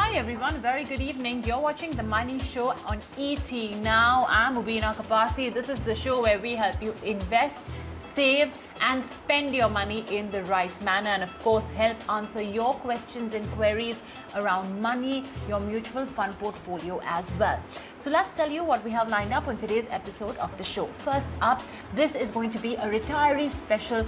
Hi everyone, very good evening. You're watching The Money Show on ET Now. I'm Ubina Kapasi. This is the show where we help you invest, save and spend your money in the right manner, and of course help answer your questions and queries around money, your mutual fund portfolio as well. So let's tell you what we have lined up on today's episode of the show. First up, this is going to be a retiree special.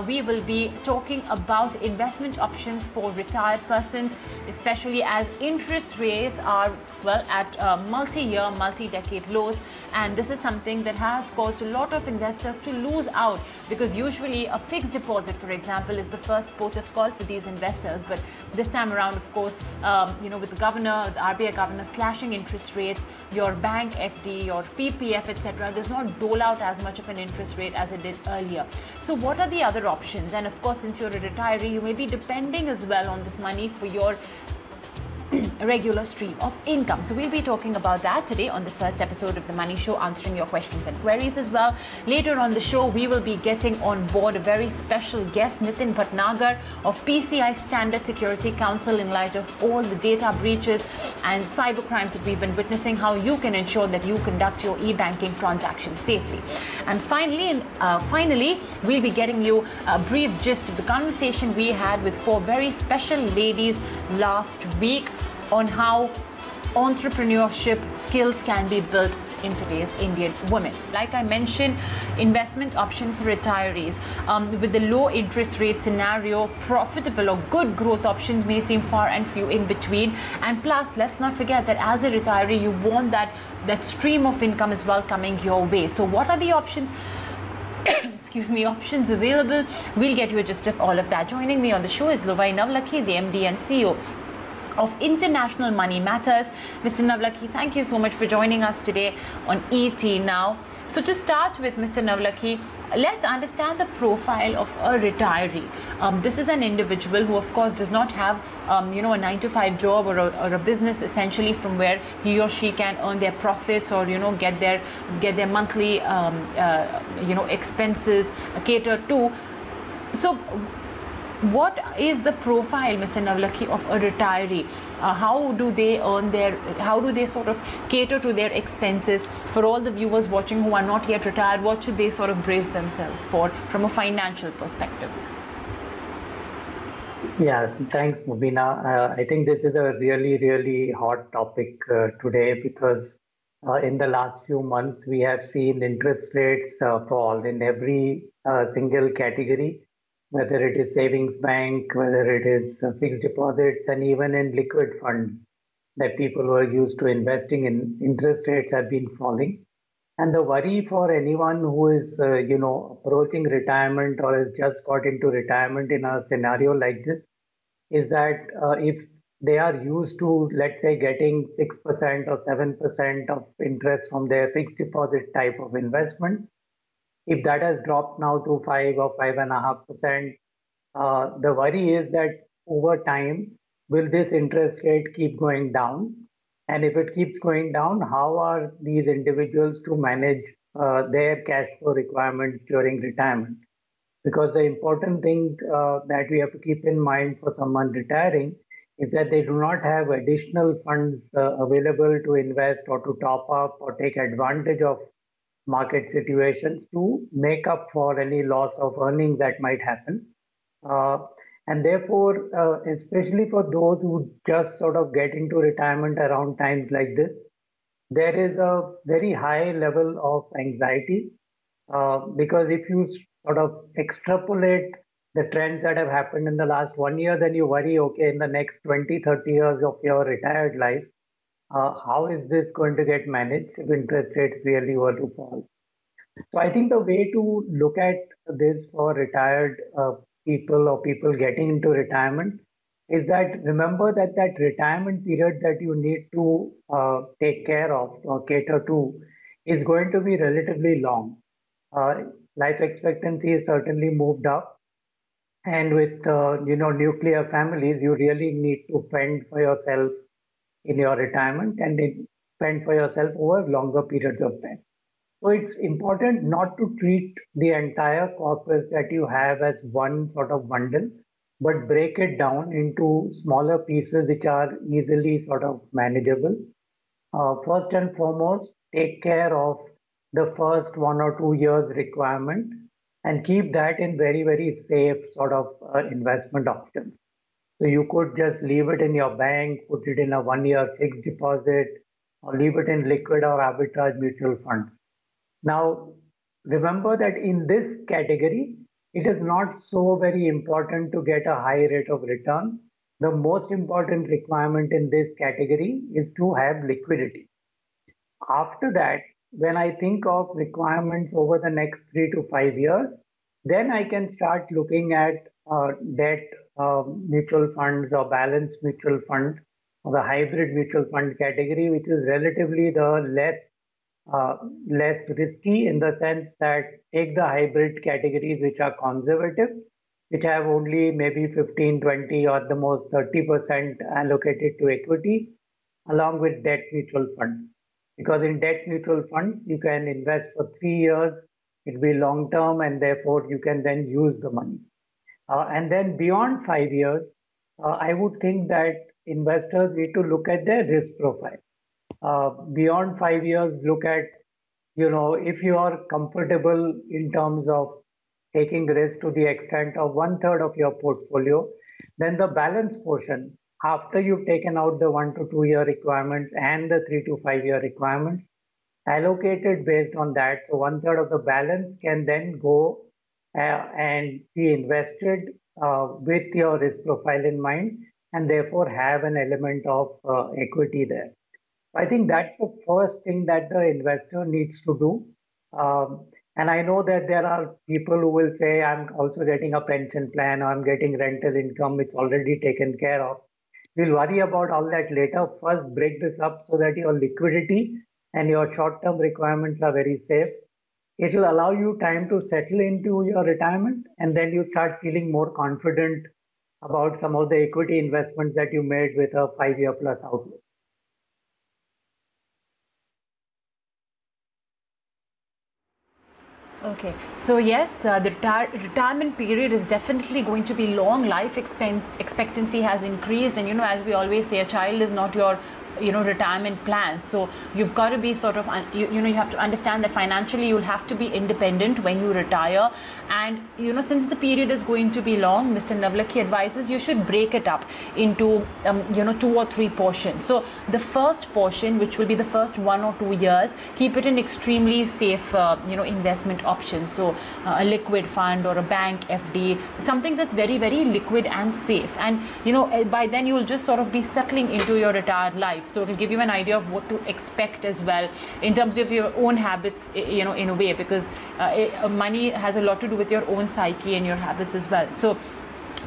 We will be talking about investment options for retired persons, especially as interest rates are at multi-year, multi-decade lows, and this is something that has caused a lot of investors to lose out, because usually a fixed deposit, for example, is the first port of call for these investors. But this time around, of course, with the RBI governor slashing interest rates, your bank FD, your PPF, etc., does not dole out as much of an interest rate as it did earlier. So what are the other options? And of course, since you're a retiree, you may be depending as well on this money for your regular stream of income. So we'll be talking about that today on the first episode of The Money Show, answering your questions and queries as well. Later on the show, we will be getting on board a very special guest, Nitin Bhatnagar of PCI Standard Security Council, in light of all the data breaches and cyber crimes that we've been witnessing, how you can ensure that you conduct your e-banking transactions safely. And finally, we'll be getting you a brief gist of the conversation we had with four very special ladies last week on how entrepreneurship skills can be built in today's Indian women. Like I mentioned, investment option for retirees. With the low interest rate scenario, profitable or good growth options may seem far and few in between. And plus, let's not forget that as a retiree, you want that stream of income as well coming your way. So what are the options? Options available? We'll get you a gist of all of that. Joining me on the show is Lovaie Navlakhi, the MD and CEO of International Money Matters. Mr. Navlakhi, thank you so much for joining us today on ET Now. So to start with, Mr. Navlakhi, let's understand the profile of a retiree. This is an individual who, of course, does not have, a 9-to-5 job or a business essentially from where he or she can earn their profits or, get their monthly, expenses catered to. So what is the profile, Mr. Navlakhi, of a retiree? How do they sort of cater to their expenses? For all the viewers watching who are not yet retired, what should they sort of brace themselves for from a financial perspective? Yeah, thanks, Mubina. I think this is a really, really hot topic today, because in the last few months, we have seen interest rates fall in every single category, whether it is savings bank, whether it is fixed deposits, and even in liquid funds that people were used to investing in, interest rates have been falling. And the worry for anyone who is, approaching retirement or has just got into retirement in a scenario like this is that if they are used to, let's say, getting 6% or 7% of interest from their fixed deposit type of investment, if that has dropped now to 5 or 5.5%, the worry is that over time, will this interest rate keep going down? And if it keeps going down, how are these individuals to manage their cash flow requirements during retirement? Because the important thing that we have to keep in mind for someone retiring is that they do not have additional funds available to invest or to top up or take advantage of market situations to make up for any loss of earnings that might happen. And therefore, especially for those who just sort of get into retirement around times like this, there is a very high level of anxiety, because if you sort of extrapolate the trends that have happened in the last 1 year, then you worry, okay, in the next 20, 30 years of your retired life, how is this going to get managed if interest rates really were to fall? So I think the way to look at this for retired people or people getting into retirement is that remember that retirement period that you need to take care of or cater to is going to be relatively long. Life expectancy is certainly moved up, and with nuclear families, you really need to fend for yourself in your retirement and fend for yourself over longer periods of time. So it's important not to treat the entire corpus that you have as one sort of bundle, but break it down into smaller pieces which are easily sort of manageable. First and foremost, take care of the first 1 or 2 years requirement and keep that in very, very safe sort of investment options. So you could just leave it in your bank, put it in a 1 year fixed deposit, or leave it in liquid or arbitrage mutual funds. Now, remember that in this category, it is not so very important to get a high rate of return. The most important requirement in this category is to have liquidity. After that, when I think of requirements over the next 3 to 5 years, then I can start looking at debt mutual funds or balanced mutual fund or the hybrid mutual fund category, which is relatively the uh, less risky in the sense that take the hybrid categories which are conservative, which have only maybe 15, 20 or the most 30% allocated to equity, along with debt mutual funds. Because in debt mutual funds, you can invest for 3 years, it will be long term, and therefore you can then use the money. And then beyond 5 years, I would think that investors need to look at their risk profile. Beyond 5 years, look at, if you are comfortable in terms of taking risk to the extent of one-third of your portfolio, then the balance portion, after you've taken out the 1 to 2 year requirements and the 3 to 5 year requirements, allocated based on that. So one-third of the balance can then go and be invested with your risk profile in mind, and therefore have an element of equity there. I think that's the first thing that the investor needs to do. And I know that there are people who will say, I'm also getting a pension plan or I'm getting rental income, it's already taken care of. We'll worry about all that later. First, break this up so that your liquidity and your short term requirements are very safe. It will allow you time to settle into your retirement, and then you start feeling more confident about some of the equity investments that you made with a 5 year plus outlook. Okay, so yes, the retirement period is definitely going to be long. Life expectancy has increased, and as we always say, a child is not your retirement plan. So you've got to be sort of you have to understand that financially you'll have to be independent when you retire. And since the period is going to be long, Mr. Navlakhi advises you should break it up into 2 or 3 portions. So the first portion, which will be the first 1 or 2 years, keep it in extremely safe investment options. So a liquid fund or a bank FD, something that's very, very liquid and safe. And by then you'll just sort of be settling into your retired life. So it'll give you an idea of what to expect as well in terms of your own habits, in a way, because money has a lot to do with your own psyche and your habits as well. So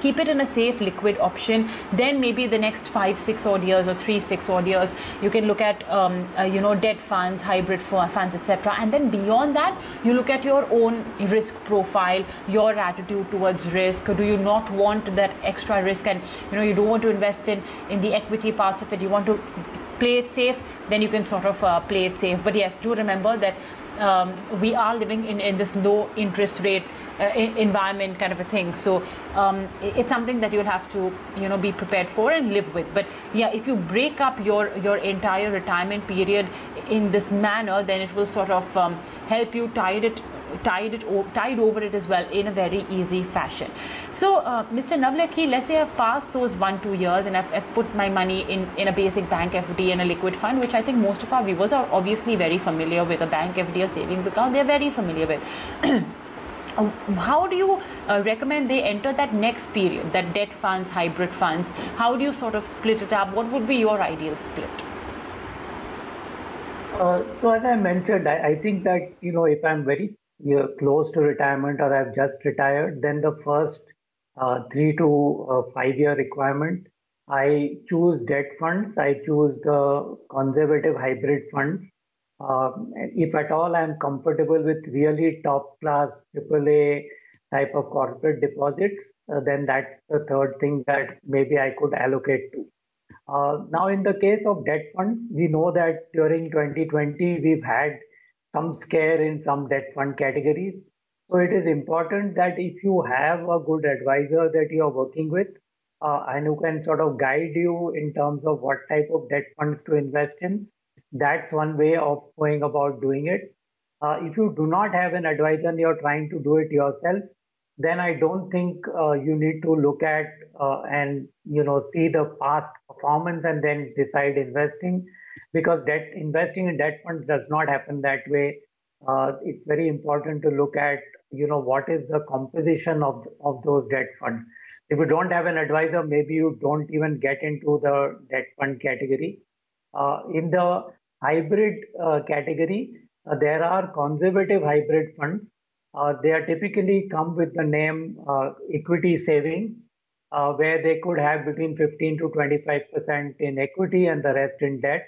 keep it in a safe liquid option. Then maybe the next 5-6 odd years or 3-6 odd years, you can look at debt funds, hybrid funds, etc. And then beyond that, you look at your own risk profile, your attitude towards risk. Do you not want that extra risk, and you don't want to invest in the equity parts of it, you want to play it safe, then you can sort of play it safe. But yes, do remember that we are living in this low interest rate environment kind of a thing. So it's something that you'll have to be prepared for and live with. But yeah, if you break up your entire retirement period in this manner, then it will sort of help you tide over it as well in a very easy fashion. So Mr. Navlakhi, let's say I've passed those 1-2 years and I've put my money in a basic bank FD and a liquid fund, which I think most of our viewers are obviously very familiar with. A bank FD or savings account, they're very familiar with. How do you recommend they enter that next period, that debt funds, hybrid funds? How do you sort of split it up? What would be your ideal split? So as I mentioned, I think that if I'm very close to retirement or I've just retired, then the first 3 to 5 year requirement, I choose debt funds. I choose the conservative hybrid funds. If at all I'm comfortable with really top class AAA type of corporate deposits, then that's the third thing that maybe I could allocate to. Now, in the case of debt funds, we know that during 2020, we've had some scare in some debt fund categories. And if at all I'm comfortable with really top class AAA type of corporate deposits, then that's the third thing that maybe I could allocate to. Now, in the case of debt funds, we know that during 2020, we've had some scare in some debt fund categories. And if at all I'm comfortable with really top class AAA type of corporate deposits, then that's the third thing that maybe I could allocate to. So it is important that if you have a good advisor that you are working with, and who can sort of guide you in terms of what type of debt funds to invest in, that's one way of going about doing it. If you do not have an advisor and you're trying to do it yourself, then I don't think you need to look at and see the past performance and then decide investing, because debt investing in debt funds does not happen that way. It's very important to look at what is the composition of those debt funds. If you don't have an advisor, maybe you don't even get into the debt fund category. In the hybrid category, there are conservative hybrid funds. They are typically come with the name equity savings, where they could have between 15 to 25% in equity and the rest in debt.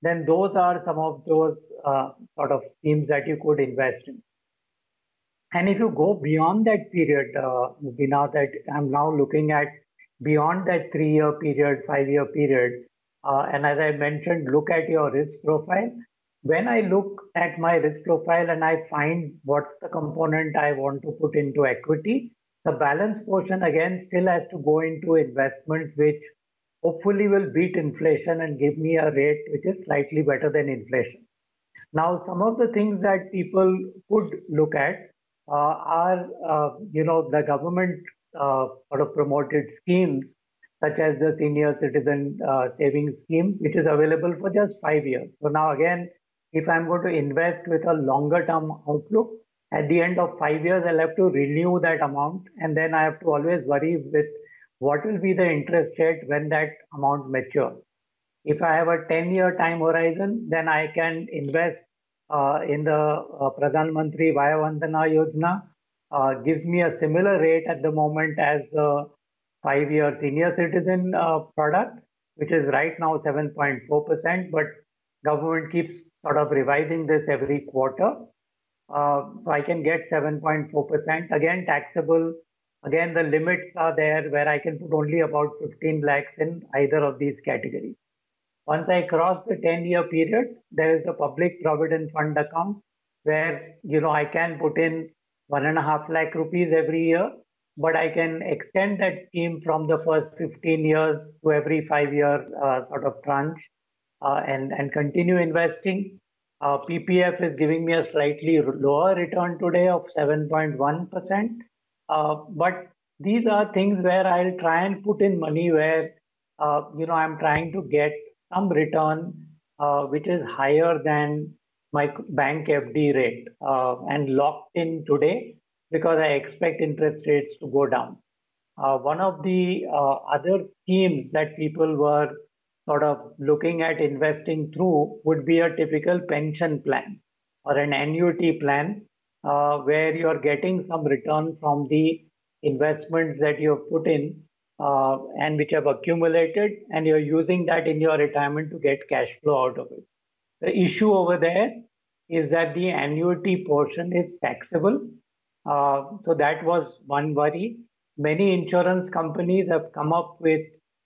Then those are some of those sort of schemes that you could invest in. And if you go beyond that period, Bina, that I'm now looking at beyond that 3-year period, 5-year period, and as I mentioned, look at your risk profile. When I look at my risk profile and I find what's the component I want to put into equity, the balance portion again still has to go into investments which hopefully will beat inflation and give me a rate which is slightly better than inflation. Now, some of the things that people could look at the government sort of promoted schemes, such as the senior citizen savings scheme, which is available for just 5 years. So now again, if I'm going to invest with a longer term outlook, at the end of 5 years, I'll have to renew that amount, and then I have to always worry with what will be the interest rate when that amount matures. If I have a 10-year time horizon, then I can invest in the Pradhan Mantri Vaya Vandana Yojana. Gives me a similar rate at the moment as the 5-year senior citizen product, which is right now 7.4%, but government keeps sort of revising this every quarter. So I can get 7.4%, again taxable. Again, the limits are there where I can put only about 15 lakhs in either of these categories. Once I cross the 10-year period, there is the Public Provident Fund account where I can put in 1.5 lakh rupees every year, but I can extend that scheme from the first 15 years to every 5-year sort of tranche and continue investing. PPF is giving me a slightly lower return today of 7.1%. But these are things where I'll try and put in money where I'm trying to get some return which is higher than my bank FD rate and locked in today because I expect interest rates to go down. One of the other schemes that people were sort of looking at investing through would be a typical pension plan or an annuity plan where you're getting some return from the investments that you've put in and which have accumulated, and you're using that in your retirement to get cash flow out of it. The issue over there is that the annuity portion is taxable. So that was one worry. Many insurance companies have come up with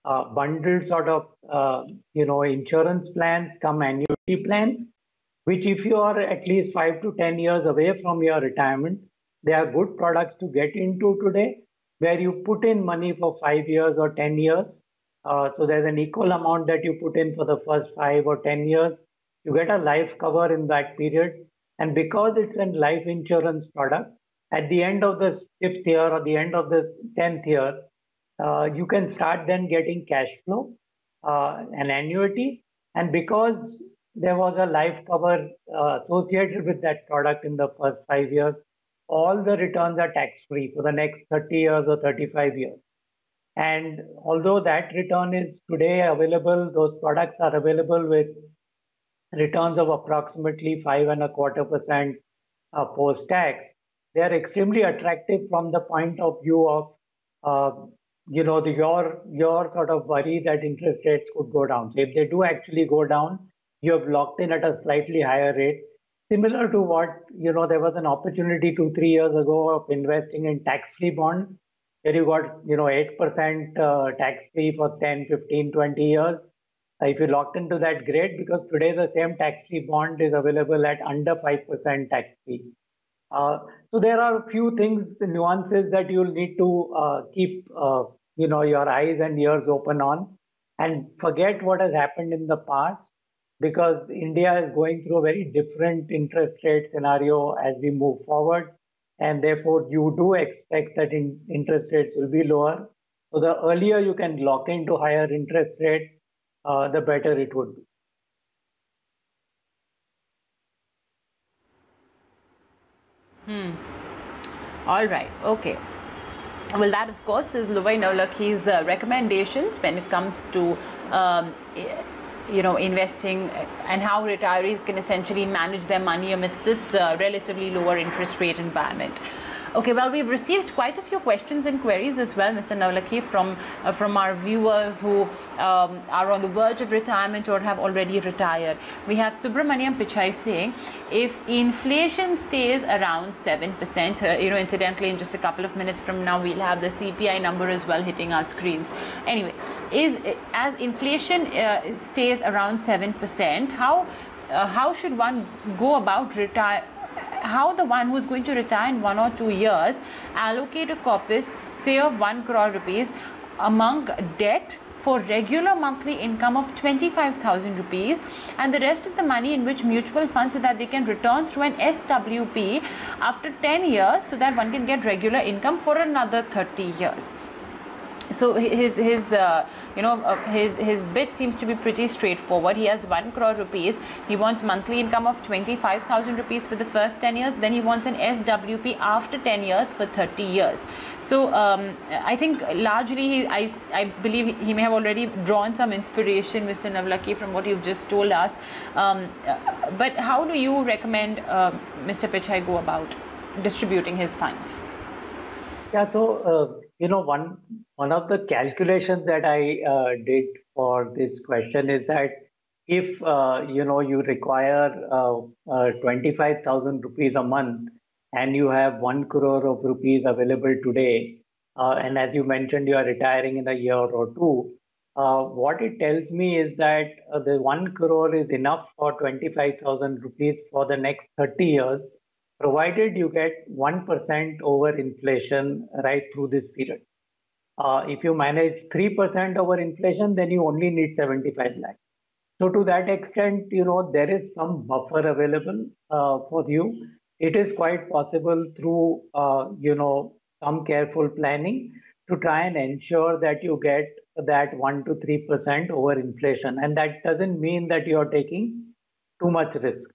bundled sort of insurance plans, come annuity plans, which if you are at least 5 to 10 years away from your retirement, they are good products to get into today, where you put in money for 5 years or 10 years. So there's an equal amount that you put in for the first 5 or 10 years. You get a life cover in that period. And because it's a life insurance product, at the end of the 5th year or the end of the 10th year, you can start then getting cash flow, an annuity. And because there was a life cover associated with that product in the first 5 years, all the returns are tax-free for the next 30 years or 35 years. And although that return is today available, those products are available with returns of approximately 5.25% post-tax. They are extremely attractive from the point of view of your sort of worry that interest rates could go down. So if they do actually go down, you have locked in at a slightly higher rate. Similar to what, there was an opportunity 2-3 years ago of investing in tax-free bonds, where you got, 8% tax-free for 10, 15, 20 years. If you locked into that, great, because today the same tax-free bond is available at under 5% tax-free. So there are a few things, nuances that you'll need to keep, your eyes and ears open on, and forget what has happened in the past, because India is going through a very different interest rate scenario as we move forward, and therefore you do expect that interest rates will be lower. So the earlier you can lock into higher interest rates, the better it would be. All right. Okay. Well, that of course is Lubai Naulakhi's recommendations when it comes to investing and how retirees can essentially manage their money amidst this relatively lower interest rate environment. Okay, well, we've received quite a few questions and queries as well, Mr. Naulakhi, from our viewers who are on the verge of retirement or have already retired. We have Subramaniam Pichai saying, if inflation stays around 7%, incidentally, in just a couple of minutes from now, we'll have the CPI number as well hitting our screens. Anyway, as inflation stays around 7%, how should one go about how the one who is going to retire in 1 or 2 years allocate a corpus, say of 1 crore rupees, among debt for regular monthly income of 25,000 rupees and the rest of the money in which mutual funds, so that they can return through an SWP after 10 years, so that one can get regular income for another 30 years. So his bid seems to be pretty straightforward. He has 1 crore rupees. He wants monthly income of 25,000 rupees for the first 10 years. Then he wants an SWP after 10 years for 30 years. So I think largely I believe he may have already drawn some inspiration, Mr. Naulakhi, from what you've just told us. But how do you recommend Mr. Pichai go about distributing his funds? Yeah, so one of the calculations that I did for this question is that if you require 25,000 rupees a month and you have 1 crore of rupees available today, and as you mentioned, you are retiring in a year or two, what it tells me is that the 1 crore is enough for 25,000 rupees for the next 30 years, provided you get 1% over inflation right through this period. If you manage 3% over inflation, then you only need 75 lakhs. So to that extent, there is some buffer available for you. It is quite possible through, some careful planning to try and ensure that you get that 1 to 3% over inflation. And that doesn't mean that you're taking too much risk.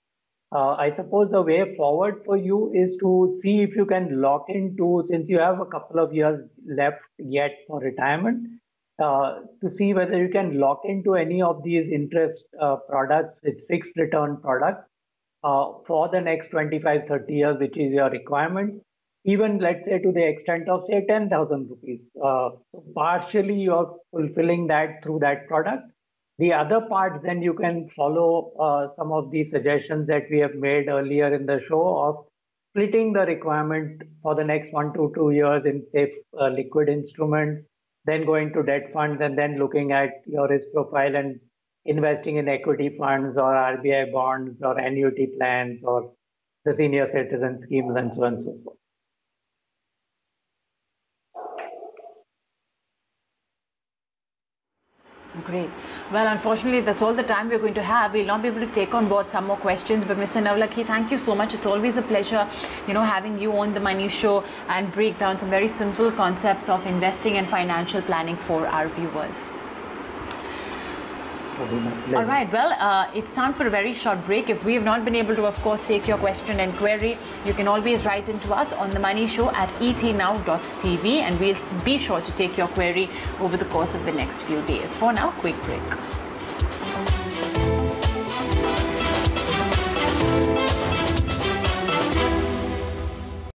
I suppose the way forward for you is to see if you can lock into, since you have a couple of years left yet for retirement, to see whether you can lock into any of these interest products with fixed return products for the next 25, 30 years, which is your requirement, even let's say to the extent of say 10,000 rupees. Partially you're fulfilling that through that product. The other part, then you can follow some of the suggestions that we have made earlier in the show of splitting the requirement for the next 1 to 2 years in safe liquid instruments, then going to debt funds, and then looking at your risk profile and investing in equity funds or RBI bonds or annuity plans or the senior citizen schemes and so on and so forth. Great. Well, unfortunately, that's all the time we're going to have. We'll not be able to take on board some more questions. But Mr. Naulakhi, thank you so much. It's always a pleasure, having you on the Money Show and break down some very simple concepts of investing and financial planning for our viewers. All right, well, it's time for a very short break. If we have not been able to, of course, take your question and query, you can always write into us on the Money Show at etnow.tv, and we'll be sure to take your query over the course of the next few days. For now, quick break.